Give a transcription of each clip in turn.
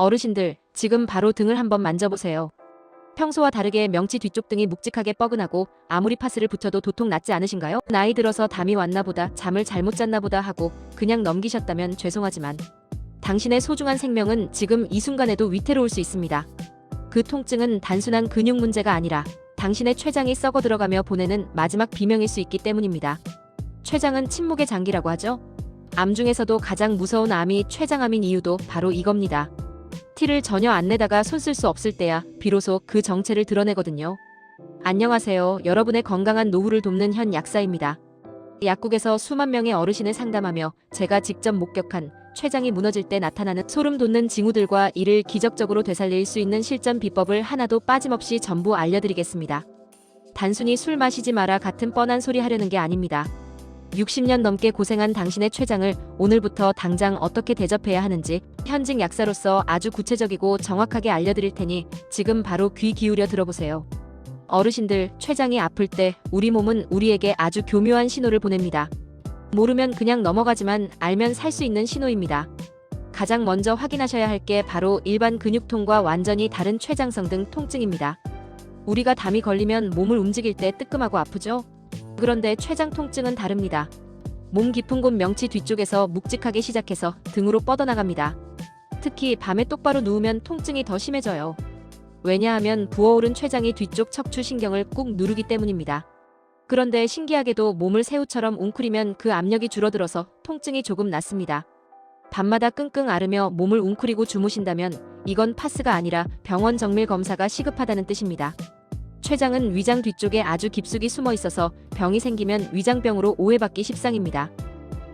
어르신들, 지금 바로 등을 한번 만져보세요. 평소와 다르게 명치 뒤쪽 등이 묵직하게 뻐근하고 아무리 파스를 붙여도 도통 낫지 않으신가요? 나이 들어서 담이 왔나 보다, 잠을 잘못 잤나 보다 하고 그냥 넘기셨다면 죄송하지만 당신의 소중한 생명은 지금 이 순간에도 위태로울 수 있습니다. 그 통증은 단순한 근육 문제가 아니라 당신의 췌장이 썩어 들어가며 보내는 마지막 비명일 수 있기 때문입니다. 췌장은 침묵의 장기라고 하죠. 암 중에서도 가장 무서운 암이 췌장암인 이유도 바로 이겁니다. 티를 전혀 안 내다가 손 쓸 수 없을 때야 비로소 그 정체를 드러내거든요. 안녕하세요. 여러분의 건강한 노후를 돕는 현 약사입니다. 약국에서 수만 명의 어르신을 상담하며 제가 직접 목격한 췌장이 무너질 때 나타나는 소름 돋는 징후들과 이를 기적적으로 되살릴 수 있는 실전 비법을 하나도 빠짐없이 전부 알려드리겠습니다. 단순히 술 마시지 마라 같은 뻔한 소리 하려는 게 아닙니다. 60년 넘게 고생한 당신의 췌장을 오늘부터 당장 어떻게 대접해야 하는지 현직 약사로서 아주 구체적이고 정확하게 알려드릴 테니 지금 바로 귀 기울여 들어보세요. 어르신들, 췌장이 아플 때 우리 몸은 우리에게 아주 교묘한 신호를 보냅니다. 모르면 그냥 넘어가지만 알면 살 수 있는 신호입니다. 가장 먼저 확인하셔야 할 게 바로 일반 근육통과 완전히 다른 췌장성 등 통증입니다. 우리가 담이 걸리면 몸을 움직일 때 뜨끔하고 아프죠? 그런데 췌장 통증은 다릅니다. 몸 깊은 곳 명치 뒤쪽에서 묵직하게 시작해서 등으로 뻗어나갑니다. 특히 밤에 똑바로 누우면 통증이 더 심해져요. 왜냐하면 부어오른 췌장이 뒤쪽 척추 신경을 꾹 누르기 때문입니다. 그런데 신기하게도 몸을 새우처럼 웅크리면 그 압력이 줄어들어서 통증이 조금 낫습니다. 밤마다 끙끙 앓으며 몸을 웅크리고 주무신다면 이건 파스가 아니라 병원 정밀 검사가 시급하다는 뜻입니다. 췌장은 위장 뒤쪽에 아주 깊숙이 숨어 있어서 병이 생기면 위장병으로 오해받기 십상입니다.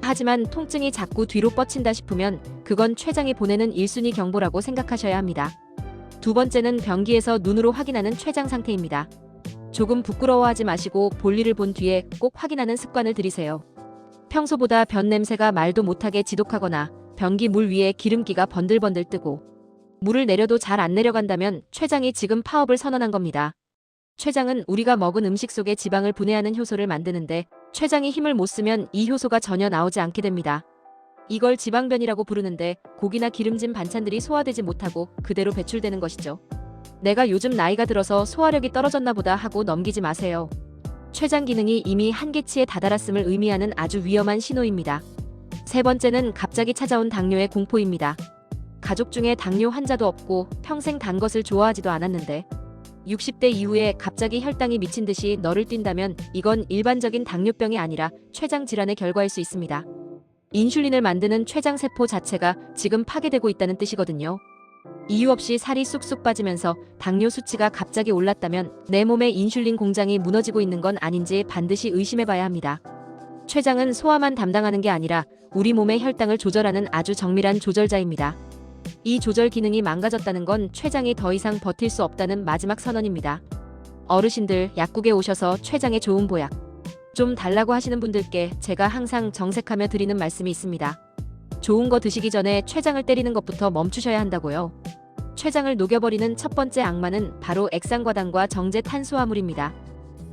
하지만 통증이 자꾸 뒤로 뻗친다 싶으면 그건 췌장이 보내는 1순위 경보라고 생각하셔야 합니다. 두 번째는 변기에서 눈으로 확인하는 췌장 상태입니다. 조금 부끄러워하지 마시고 볼일을 본 뒤에 꼭 확인하는 습관을 들이세요. 평소보다 변 냄새가 말도 못하게 지독하거나 변기 물 위에 기름기가 번들번들 뜨고 물을 내려도 잘 안 내려간다면 췌장이 지금 파업을 선언한 겁니다. 췌장은 우리가 먹은 음식 속에 지방을 분해하는 효소를 만드는데 췌장이 힘을 못 쓰면 이 효소가 전혀 나오지 않게 됩니다. 이걸 지방변이라고 부르는데 고기나 기름진 반찬들이 소화되지 못하고 그대로 배출되는 것이죠. 내가 요즘 나이가 들어서 소화력이 떨어졌나 보다 하고 넘기지 마세요. 췌장 기능이 이미 한계치에 다다랐음을 의미하는 아주 위험한 신호입니다. 세 번째는 갑자기 찾아온 당뇨의 공포입니다. 가족 중에 당뇨 환자도 없고 평생 단 것을 좋아하지도 않았는데 60대 이후에 갑자기 혈당이 미친 듯이 너를 뛴다면 이건 일반적인 당뇨병이 아니라 췌장 질환의 결과일 수 있습니다. 인슐린을 만드는 췌장세포 자체가 지금 파괴되고 있다는 뜻이거든요. 이유 없이 살이 쑥쑥 빠지면서 당뇨 수치가 갑자기 올랐다면 내 몸의 인슐린 공장이 무너지고 있는 건 아닌지 반드시 의심해봐야 합니다. 췌장은 소화만 담당하는 게 아니라 우리 몸의 혈당을 조절하는 아주 정밀한 조절자입니다. 이 조절 기능이 망가졌다는 건 췌장이 더 이상 버틸 수 없다는 마지막 선언입니다. 어르신들, 약국에 오셔서 췌장에 좋은 보약 좀 달라고 하시는 분들께 제가 항상 정색하며 드리는 말씀이 있습니다. 좋은 거 드시기 전에 췌장을 때리는 것부터 멈추셔야 한다고요. 췌장을 녹여버리는 첫 번째 악마는 바로 액상과당과 정제 탄수화물입니다.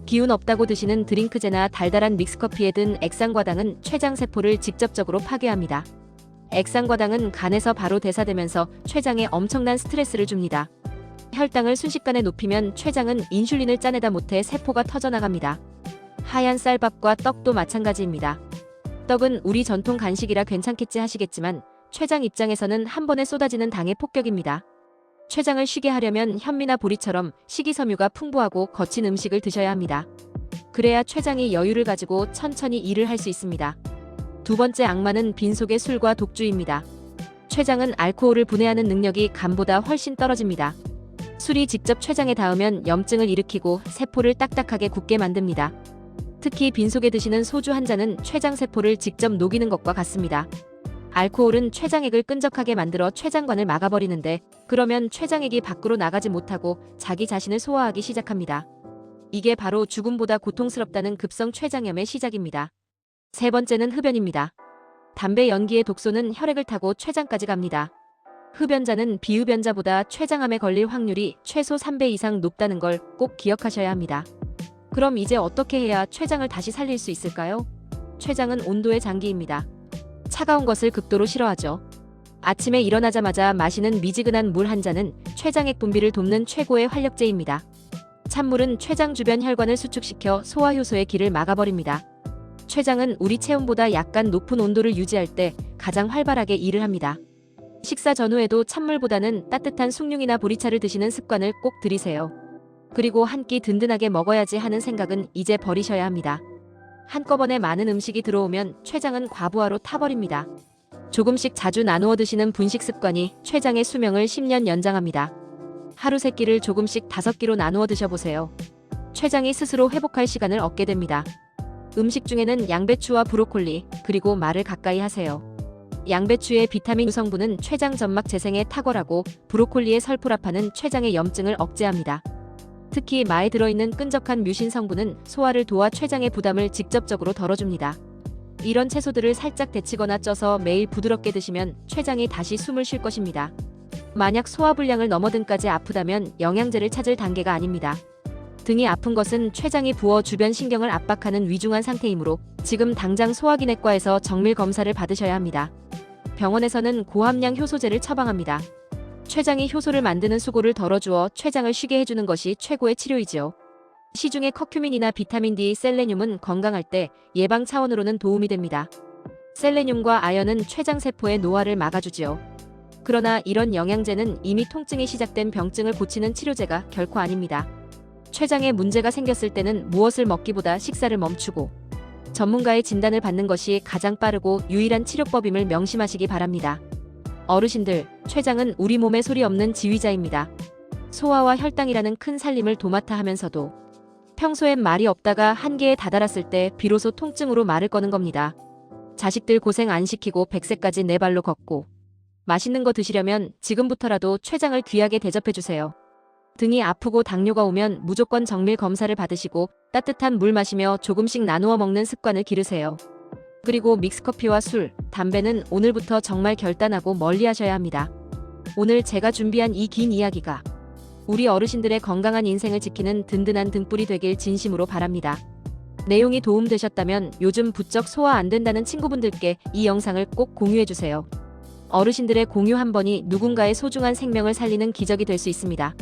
기운 없다고 드시는 드링크제나 달달한 믹스커피에 든 액상과당은 췌장 세포를 직접적으로 파괴합니다. 액상과당은 간에서 바로 대사되면서 췌장에 엄청난 스트레스를 줍니다. 혈당을 순식간에 높이면 췌장은 인슐린을 짜내다 못해 세포가 터져나갑니다. 하얀 쌀밥과 떡도 마찬가지입니다. 떡은 우리 전통 간식이라 괜찮겠지 하시겠지만 췌장 입장에서는 한 번에 쏟아지는 당의 폭격입니다. 췌장을 쉬게 하려면 현미나 보리처럼 식이섬유가 풍부하고 거친 음식을 드셔야 합니다. 그래야 췌장이 여유를 가지고 천천히 일을 할 수 있습니다. 두 번째 악마는 빈속의 술과 독주입니다. 췌장은 알코올을 분해하는 능력이 간보다 훨씬 떨어집니다. 술이 직접 췌장에 닿으면 염증을 일으키고 세포를 딱딱하게 굳게 만듭니다. 특히 빈속에 드시는 소주 한 잔은 췌장 세포를 직접 녹이는 것과 같습니다. 알코올은 췌장액을 끈적하게 만들어 췌장관을 막아버리는데 그러면 췌장액이 밖으로 나가지 못하고 자기 자신을 소화하기 시작합니다. 이게 바로 죽음보다 고통스럽다는 급성 췌장염의 시작입니다. 세 번째는 흡연입니다. 담배 연기의 독소는 혈액을 타고 췌장까지 갑니다. 흡연자는 비흡연자보다 췌장암에 걸릴 확률이 최소 3배 이상 높다는 걸 꼭 기억하셔야 합니다. 그럼 이제 어떻게 해야 췌장을 다시 살릴 수 있을까요? 췌장은 온도의 장기입니다. 차가운 것을 극도로 싫어하죠. 아침에 일어나자마자 마시는 미지근한 물 한 잔은 췌장액 분비를 돕는 최고의 활력제입니다. 찬물은 췌장 주변 혈관을 수축시켜 소화 효소의 길을 막아버립니다. 췌장은 우리 체온보다 약간 높은 온도를 유지할 때 가장 활발하게 일을 합니다. 식사 전후에도 찬물보다는 따뜻한 숭늉이나 보리차를 드시는 습관을 꼭 들이세요. 그리고 한 끼 든든하게 먹어야지 하는 생각은 이제 버리셔야 합니다. 한꺼번에 많은 음식이 들어오면 췌장은 과부하로 타버립니다. 조금씩 자주 나누어 드시는 분식 습관이 췌장의 수명을 10년 연장합니다. 하루 3끼를 조금씩 5끼로 나누어 드셔보세요. 췌장이 스스로 회복할 시간을 얻게 됩니다. 음식 중에는 양배추와 브로콜리, 그리고 마를 가까이 하세요. 양배추의 비타민 U 성분은 췌장 점막 재생에 탁월하고 브로콜리의 설프라판은 췌장의 염증을 억제합니다. 특히 마에 들어있는 끈적한 뮤신 성분은 소화를 도와 췌장의 부담을 직접적으로 덜어줍니다. 이런 채소들을 살짝 데치거나 쪄서 매일 부드럽게 드시면 췌장이 다시 숨을 쉴 것입니다. 만약 소화불량을 넘어 등까지 아프다면 영양제를 찾을 단계가 아닙니다. 등이 아픈 것은 췌장이 부어 주변 신경을 압박하는 위중한 상태이므로 지금 당장 소화기내과에서 정밀 검사를 받으셔야 합니다. 병원에서는 고함량 효소제를 처방합니다. 췌장이 효소를 만드는 수고를 덜어주어 췌장을 쉬게 해주는 것이 최고의 치료이지요. 시중의 커큐민이나 비타민 D, 셀레늄은 건강할 때 예방 차원으로는 도움이 됩니다. 셀레늄과 아연은 췌장세포의 노화를 막아주지요. 그러나 이런 영양제는 이미 통증이 시작된 병증을 고치는 치료제가 결코 아닙니다. 췌장에 문제가 생겼을 때는 무엇을 먹기보다 식사를 멈추고 전문가의 진단을 받는 것이 가장 빠르고 유일한 치료법임을 명심하시기 바랍니다. 어르신들, 췌장은 우리 몸에 소리 없는 지휘자입니다. 소화와 혈당이라는 큰 살림을 도맡아 하면서도 평소엔 말이 없다가 한계에 다다랐을 때 비로소 통증으로 말을 꺼는 겁니다. 자식들 고생 안 시키고 100세까지 네 발로 걷고 맛있는 거 드시려면 지금부터라도 췌장을 귀하게 대접해주세요. 등이 아프고 당뇨가 오면 무조건 정밀 검사를 받으시고 따뜻한 물 마시며 조금씩 나누어 먹는 습관을 기르세요. 그리고 믹스커피와 술, 담배는 오늘부터 정말 결단하고 멀리 하셔야 합니다. 오늘 제가 준비한 이 긴 이야기가 우리 어르신들의 건강한 인생을 지키는 든든한 등불이 되길 진심으로 바랍니다. 내용이 도움되셨다면 요즘 부쩍 소화 안 된다는 친구분들께 이 영상을 꼭 공유해주세요. 어르신들의 공유 한 번이 누군가의 소중한 생명을 살리는 기적이 될 수 있습니다.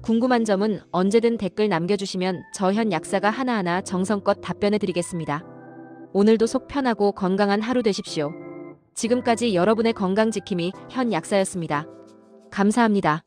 궁금한 점은 언제든 댓글 남겨주시면 저 현 약사가 하나하나 정성껏 답변해드리겠습니다. 오늘도 속 편하고 건강한 하루 되십시오. 지금까지 여러분의 건강 지킴이 현 약사였습니다. 감사합니다.